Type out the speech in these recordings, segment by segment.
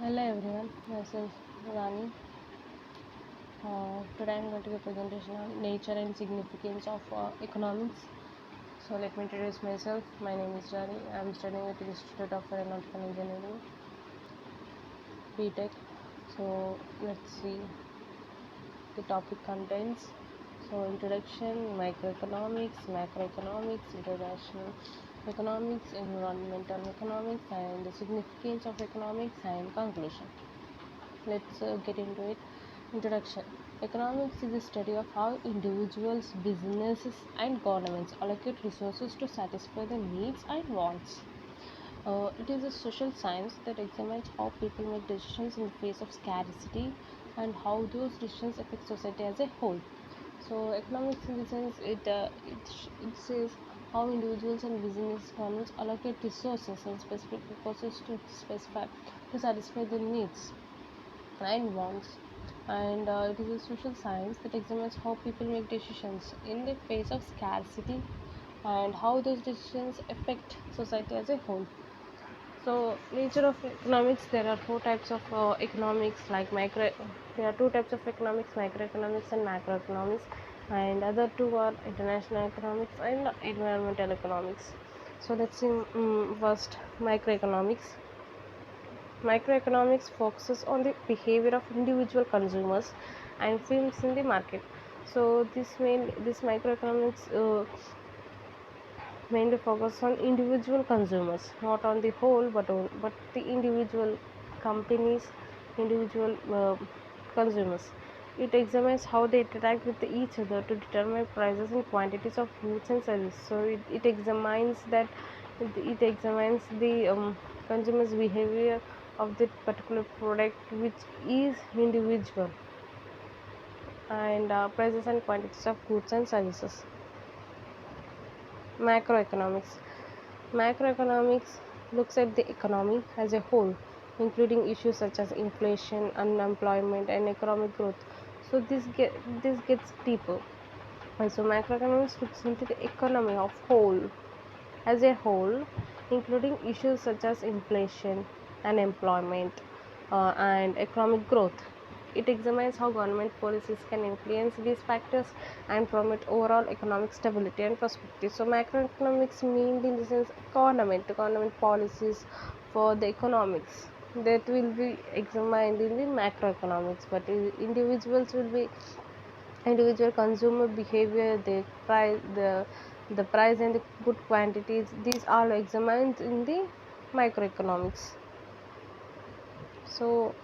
Hello everyone, myself Rani. Today I'm going to give a presentation on nature and significance of economics. So let me introduce myself. My name is Rani. I'm studying at the Institute of Aeronautical Engineering, BTech. So let's see the topic contents. So introduction, microeconomics, macroeconomics, international economics, environmental economics, and the significance of economics, and conclusion. Let's get into it. Introduction. Economics is the study of how individuals, businesses, and governments allocate resources to satisfy their needs and wants. It is a social science that examines how people make decisions in the face of scarcity and how those decisions affect society as a whole. So, economics in the sense it says how individuals and business governments allocate resources and specific purposes to satisfy their needs and wants. And it is a social science that examines how people make decisions in the face of scarcity and how those decisions affect society as a whole. So, nature of economics, there are four types of economics, like micro. There are two types of economics: microeconomics and macroeconomics, and other two are international economics and environmental economics. So, let's see first microeconomics. Microeconomics focuses on the behavior of individual consumers and firms in the market. So this microeconomics mainly focus on individual consumers, not on the whole, but the individual companies, individual consumers. It examines how they interact with each other to determine prices and quantities of goods and services. So it examines that it examines the consumer's behavior of that particular product, which is individual, and prices and quantities of goods and services. Macroeconomics. Macroeconomics looks at the economy as a whole, including issues such as inflation, unemployment, and economic growth. So this gets deeper. And so macroeconomics looks into the economy of whole as a whole, including issues such as inflation, unemployment, and economic growth. It examines how government policies can influence these factors and promote overall economic stability and prosperity. So, macroeconomics means in the sense government policies for the economics that will be examined in the macroeconomics, but individuals will be individual consumer behavior, the price and the good quantities, these are examined in the microeconomics. So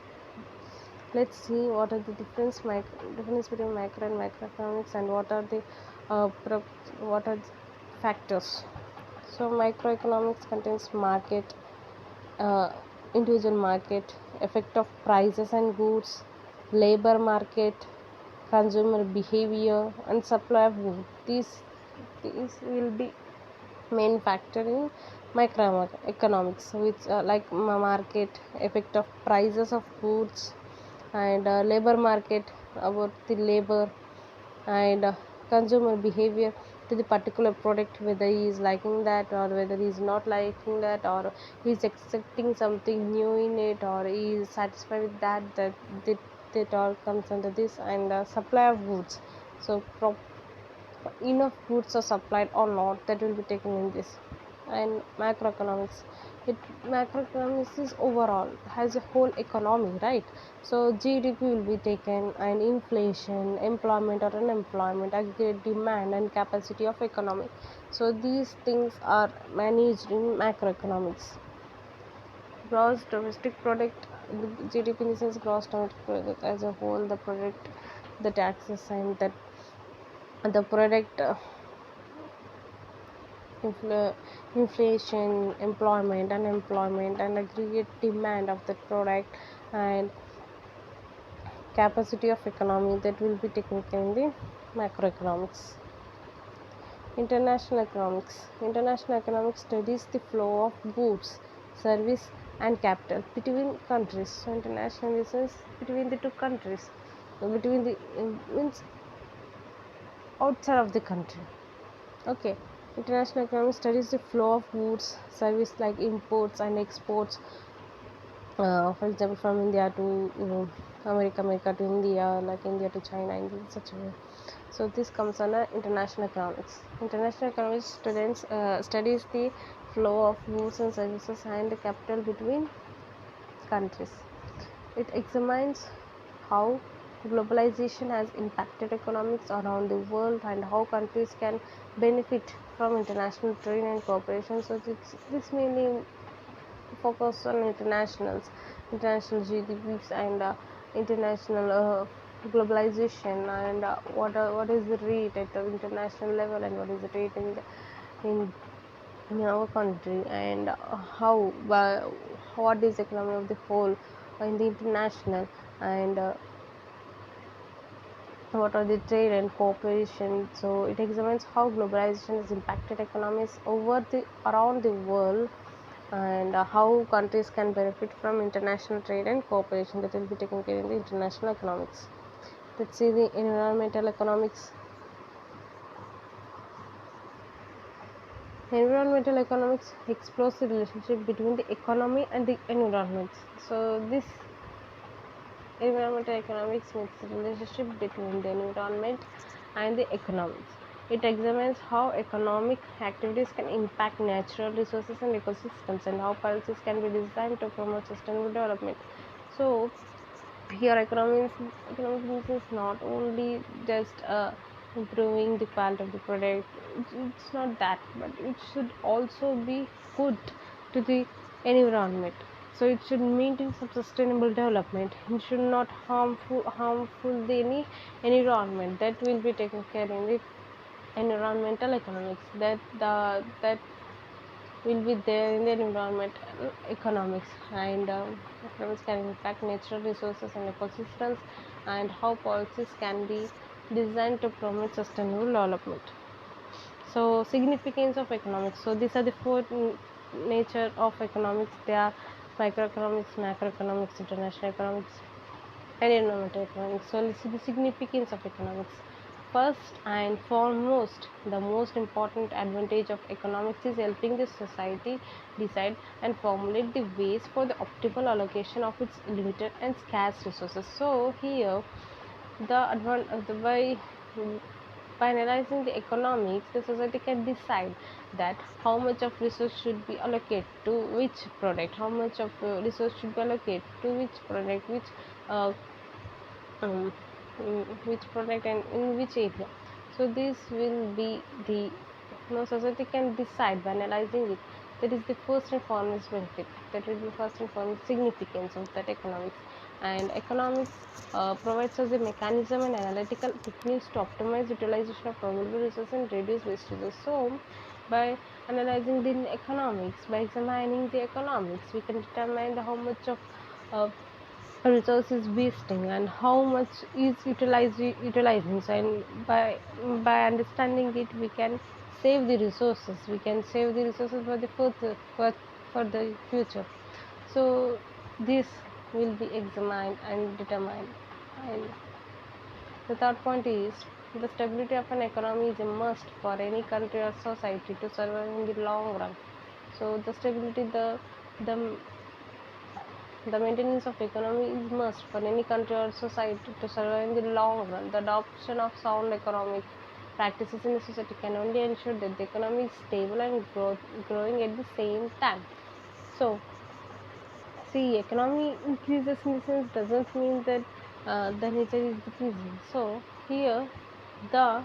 let's see what are the difference between macro and microeconomics, and what are the uh, what are the factors. So microeconomics contains market, uh, individual market, effect of prices and goods, labor market, consumer behavior, and supply of goods. These will be main factor in microeconomics, which like market, effect of prices of goods, and labor market, about the labor, and consumer behavior to the particular product, whether he is liking that or whether he is not liking that, or he is accepting something new in it, or he is satisfied with that all comes under this. And supply of goods, so enough goods are supplied or not, that will be taken in this. And macroeconomics, it macroeconomics is overall has a whole economy, right? So GDP will be taken, and inflation, employment or unemployment, aggregate demand, and capacity of economy. So these things are managed in macroeconomics. Gross domestic product, the GDP in the sense gross domestic product as a whole, the product, the taxes, and that the product, inflation, employment, unemployment, and aggregate demand of the product, and capacity of economy, that will be technical in the macroeconomics. International economics. International economics studies the flow of goods, service, and capital between countries. So international is between the two countries, between the means outside of the country. Okay. International economics studies the flow of goods, service like imports and exports, For example, from India to America, America to India, like India to China, in such a way. So this comes under international economics. International economics students studies the flow of goods and services and capital between countries. It examines how globalization has impacted economics around the world and how countries can benefit from international trade and cooperation. So this mainly focus on international GDPs and international globalization, and what is the rate at the international level and what is the rate in in our country, and what is the economy of the whole in the international, and what are the trade and cooperation. So it examines how globalization has impacted economies over the around the world, and how countries can benefit from international trade and cooperation that will be taken care in the international economics. Let's see the environmental economics. Environmental economics explores the relationship between the economy and the environment. So this environmental economics makes the relationship between the environment and the economics. It examines how economic activities can impact natural resources and ecosystems, and how policies can be designed to promote sustainable development. So here economics is not only just improving the quality of the product. It's not that, but it should also be good to the environment. So it should maintain some sustainable development. It should not harmful the any environment. That will be taken care in the environmental economics. That will be there in the environmental economics, and economics can impact natural resources and ecosystems, and how policies can be designed to promote sustainable development. So significance of economics. So these are the four nature of economics. They are microeconomics, macroeconomics, international economics, and environmental economics. So let's see the significance of economics. First and foremost, the most important advantage of economics is helping the society decide and formulate the ways for the optimal allocation of its limited and scarce resources. So here, by analyzing the economics, the society can decide that how much of resource should be allocated to which product, how much of resource should be allocated to which product, uh, um, which product and in which area. So this will be the society can decide by analyzing it. That is the first and foremost benefit. That will be first and foremost significance of that economics. And economics provides us a mechanism and analytical techniques to optimize utilization of available resources and reduce wastages. So by analyzing the economics, by examining the economics, we can determine how much of uh, resource is wasting and how much is utilizing. So and by understanding it, we can save the resources, for the for the future. So this will be examined and determined. And the third point is the stability of an economy is a must for any country or society to survive in the long run. So the stability, the the maintenance of economy is must for any country or society to survive in the long run. The adoption of sound economic practices in the society can only ensure that the economy is stable and growing at the same time. So, see, economy increases in the sense doesn't mean that the nature is decreasing. So, here the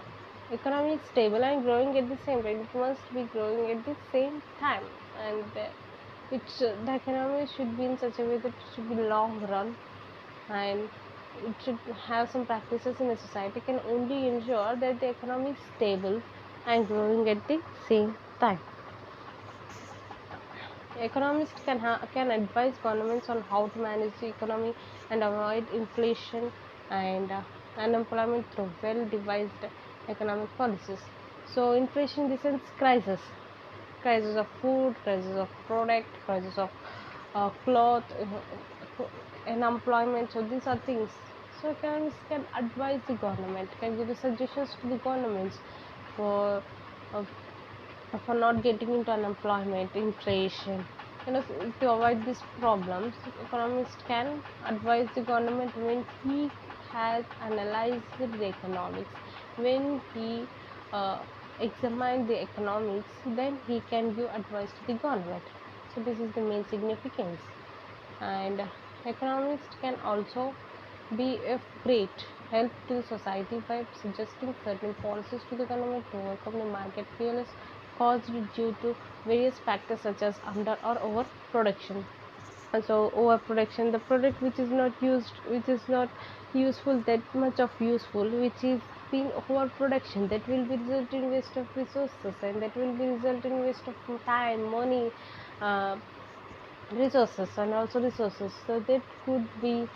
economy is stable and growing at the same time. It must be growing at the same time, and the economy should be in such a way that it should be long run, and it should have some practices in the society can only ensure that the economy is stable and growing at the same time. Economists can advise governments on how to manage the economy and avoid inflation and unemployment through well-devised economic policies. So inflation in the sense crisis of food, crisis of product, crisis of cloth, unemployment. So these are things. So economists can advise the government, can give the suggestions to the governments for uh, not getting into unemployment, inflation. To avoid these problems, economist can advise the government when he has analyzed the economics, when he uh, examined the economics, then he can give advice to the government. So this is the main significance. And economists can also be of great help to the society by suggesting certain policies to the government to overcome the market failures caused due to various factors such as under or overproduction. So overproduction, the product which is not used, which is not useful, that much of useful, which is being overproduction, that will be result in waste of resources, and that will be result in waste of time, money, uh, resources, and also resources. So that could be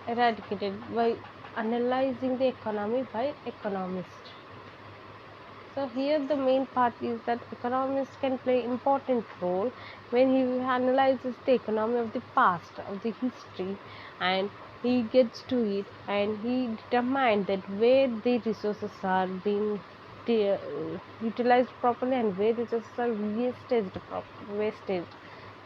eradicated by analyzing the economy by economists. So here the main part is that economists can play important role when he analyzes the economy of the past, of the history, and he gets to it and he determines that where the resources are being utilized properly and where resources are wasted.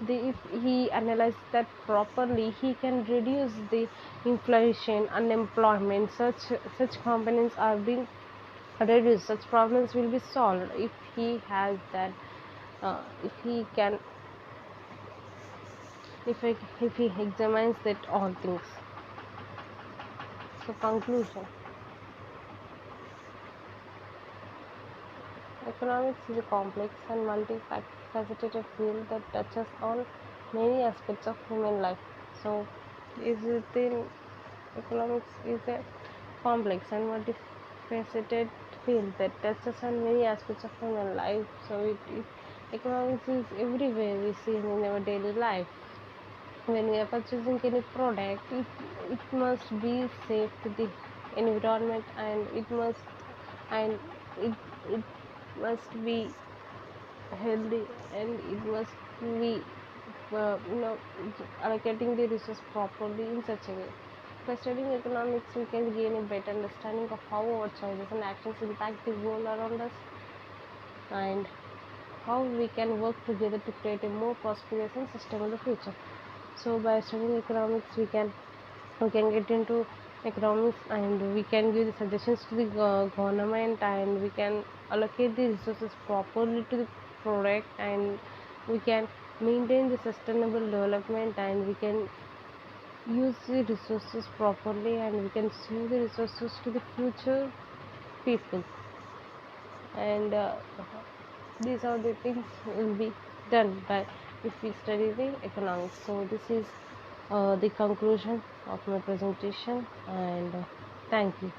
If he analyzes that properly, he can reduce the inflation, unemployment. Such components are being reduced. Such problems will be solved if he has that. If he can, if he examines that all things. So conclusion: economics is a complex and multifaceted field that touches on many aspects of human life. So, is it in economics is a complex and multifaceted field that touches on many aspects of human life. So, economics is everywhere we see in our daily life. When we are purchasing any product, it must be safe to the environment, and it, it must be healthy, and it must be allocating the resource properly in such a way. By studying economics, we can gain a better understanding of how our choices and actions impact the world around us, and how we can work together to create a more prosperous and sustainable future. So, by studying economics, we can get into economics, and we can give the suggestions to the government, and we can allocate the resources properly to the product, and we can maintain the sustainable development, and we can use the resources properly, and we can save the resources to the future people, and these are the things will be done by if we study the economics. So this is the conclusion of my presentation, and thank you.